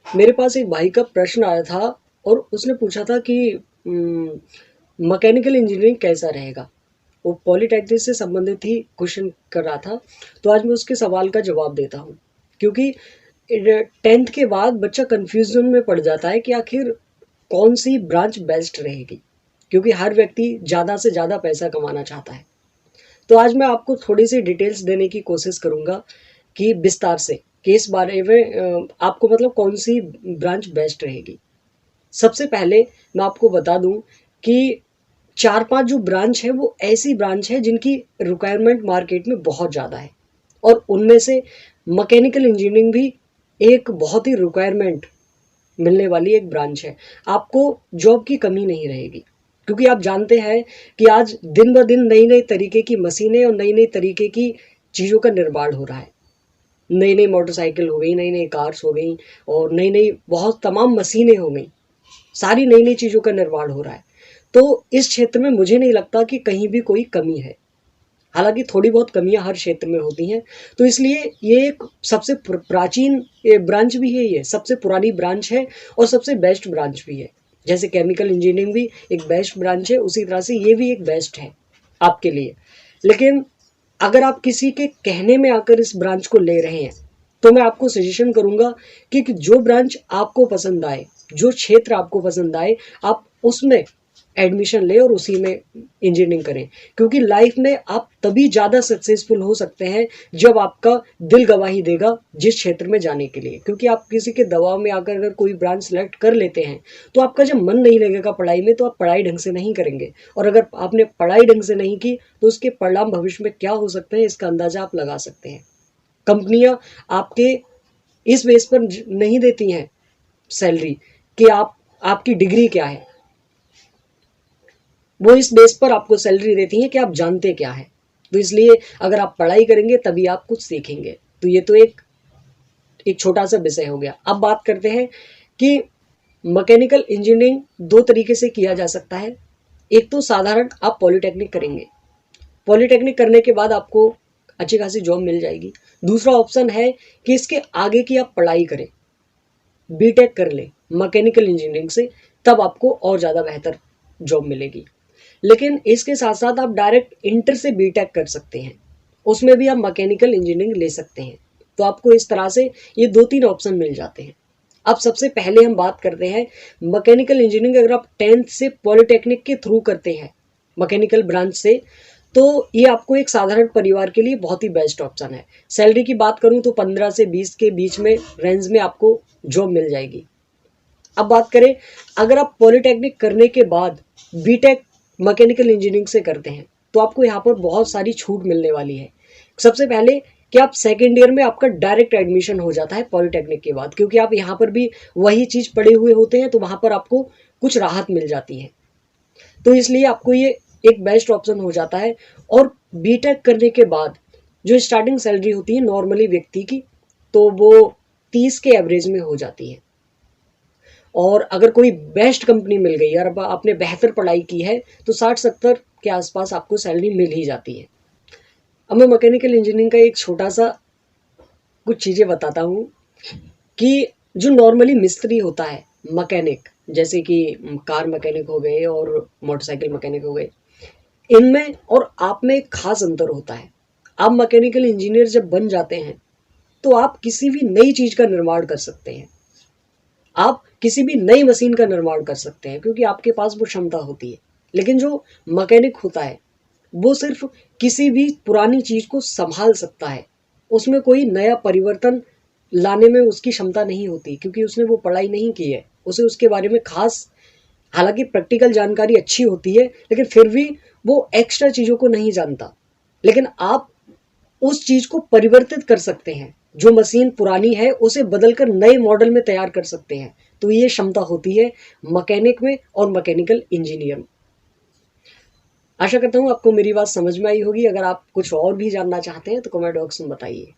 मेरे पास एक भाई का प्रश्न आया था और उसने पूछा था कि मैकेनिकल इंजीनियरिंग कैसा रहेगा। वो पॉलिटेक्निक से संबंधित ही क्वेश्चन कर रहा था। तो आज मैं उसके सवाल का जवाब देता हूँ, क्योंकि 10th के बाद बच्चा कन्फ्यूजन में पड़ जाता है कि आखिर कौन सी ब्रांच बेस्ट रहेगी, क्योंकि हर व्यक्ति ज़्यादा से ज़्यादा पैसा कमाना चाहता है। तो आज मैं आपको थोड़ी सी डिटेल्स देने की कोशिश करूँगा कि विस्तार से कि इस बारे में आपको मतलब कौन सी ब्रांच बेस्ट रहेगी। सबसे पहले मैं आपको बता दूं कि 4-5 जो ब्रांच है वो ऐसी ब्रांच है जिनकी रिक्वायरमेंट मार्केट में बहुत ज़्यादा है, और उनमें से मैकेनिकल इंजीनियरिंग भी एक बहुत ही रिक्वायरमेंट मिलने वाली एक ब्रांच है। आपको जॉब की कमी नहीं रहेगी, क्योंकि आप जानते हैं कि आज दिन ब दिन नई नई तरीके की मशीनें और नई नई तरीके की चीज़ों का निर्माण हो रहा है। नई नई मोटरसाइकिल हो गई, नई नई कार्स हो गई, और नई नई बहुत तमाम मशीनें हो गई। सारी नई नई चीज़ों का निर्माण हो रहा है। तो इस क्षेत्र में मुझे नहीं लगता कि कहीं भी कोई कमी है। हालांकि थोड़ी बहुत कमियां हर क्षेत्र में होती हैं। तो इसलिए ये एक सबसे प्राचीन ब्रांच भी है, ये सबसे पुरानी ब्रांच है और सबसे बेस्ट ब्रांच भी है। जैसे केमिकल इंजीनियरिंग भी एक बेस्ट ब्रांच है, उसी तरह से ये भी एक बेस्ट है आपके लिए। लेकिन अगर आप किसी के कहने में आकर इस ब्रांच को ले रहे हैं, तो मैं आपको सजेशन करूंगा कि जो ब्रांच आपको पसंद आए, जो क्षेत्र आपको पसंद आए, आप उसमें एडमिशन लें और उसी में इंजीनियरिंग करें। क्योंकि लाइफ में आप तभी ज़्यादा सक्सेसफुल हो सकते हैं जब आपका दिल गवाही देगा जिस क्षेत्र में जाने के लिए। क्योंकि आप किसी के दबाव में आकर अगर कोई ब्रांच सेलेक्ट कर लेते हैं, तो आपका जब मन नहीं लगेगा पढ़ाई में, तो आप पढ़ाई ढंग से नहीं करेंगे, और अगर आपने पढ़ाई ढंग से नहीं की तो उसके परिणाम भविष्य में क्या हो सकते हैं इसका अंदाजा आप लगा सकते हैं। कंपनियां आपके इस बेस पर नहीं देती हैं सैलरी कि आपकी डिग्री क्या है, वो इस बेस पर आपको सैलरी देती हैं कि आप जानते क्या है। तो इसलिए अगर आप पढ़ाई करेंगे तभी आप कुछ सीखेंगे। तो ये तो एक छोटा सा विषय हो गया। अब बात करते हैं कि मैकेनिकल इंजीनियरिंग दो तरीके से किया जा सकता है। एक तो साधारण आप पॉलिटेक्निक करेंगे, पॉलिटेक्निक करने के बाद आपको अच्छी खासी जॉब मिल जाएगी। दूसरा ऑप्शन है कि इसके आगे की आप पढ़ाई करें, बीटेक कर लें मैकेनिकल इंजीनियरिंग से, तब आपको और ज़्यादा बेहतर जॉब मिलेगी। लेकिन इसके साथ साथ आप डायरेक्ट इंटर से बीटेक कर सकते हैं, उसमें भी आप मैकेनिकल इंजीनियरिंग ले सकते हैं। तो आपको इस तरह से ये 2-3 ऑप्शन मिल जाते हैं। अब सबसे पहले हम बात करते हैं मैकेनिकल इंजीनियरिंग। अगर आप 10th से पॉलिटेक्निक के थ्रू करते हैं मैकेनिकल ब्रांच से, तो ये आपको एक साधारण परिवार के लिए बहुत ही बेस्ट ऑप्शन है। सैलरी की बात करूं तो 15 से 20 के बीच में रेंज में आपको जॉब मिल जाएगी। अब बात करें, अगर आप पॉलिटेक्निक करने के बाद बीटेक मैकेनिकल इंजीनियरिंग से करते हैं, तो आपको यहाँ पर बहुत सारी छूट मिलने वाली है। सबसे पहले कि आप सेकेंड ईयर में आपका डायरेक्ट एडमिशन हो जाता है पॉलिटेक्निक के बाद, क्योंकि आप यहाँ पर भी वही चीज़ पढ़े हुए होते हैं, तो वहाँ पर आपको कुछ राहत मिल जाती है। तो इसलिए आपको ये एक बेस्ट ऑप्शन हो जाता है। और बीटेक करने के बाद जो स्टार्टिंग सैलरी होती है नॉर्मली व्यक्ति की, तो वो 30 के एवरेज में हो जाती है। और अगर कोई बेस्ट कंपनी मिल गई और आपने बेहतर पढ़ाई की है, तो 60-70 के आसपास आपको सैलरी मिल ही जाती है। अब मैं मैकेनिकल इंजीनियरिंग का एक छोटा सा कुछ चीज़ें बताता हूँ कि जो नॉर्मली मिस्त्री होता है, मैकेनिक, जैसे कि कार मैकेनिक हो गए और मोटरसाइकिल मैकेनिक हो गए, इनमें और आप में एक खास अंतर होता है। आप मैकेनिकल इंजीनियर जब बन जाते हैं, तो आप किसी भी नई चीज़ का निर्माण कर सकते हैं, आप किसी भी नई मशीन का निर्माण कर सकते हैं, क्योंकि आपके पास वो क्षमता होती है। लेकिन जो मैकेनिक होता है, वो सिर्फ किसी भी पुरानी चीज़ को संभाल सकता है, उसमें कोई नया परिवर्तन लाने में उसकी क्षमता नहीं होती, क्योंकि उसने वो पढ़ाई नहीं की है। उसे उसके बारे में खास, हालांकि प्रैक्टिकल जानकारी अच्छी होती है, लेकिन फिर भी वो एक्स्ट्रा चीज़ों को नहीं जानता। लेकिन आप उस चीज़ को परिवर्तित कर सकते हैं, जो मशीन पुरानी है उसे बदलकर नए मॉडल में तैयार कर सकते हैं। तो ये क्षमता होती है मैकेनिक में और मैकेनिकल इंजीनियर में। आशा करता हूँ आपको मेरी बात समझ में आई होगी। अगर आप कुछ और भी जानना चाहते हैं तो कमेंट बॉक्स में बताइए।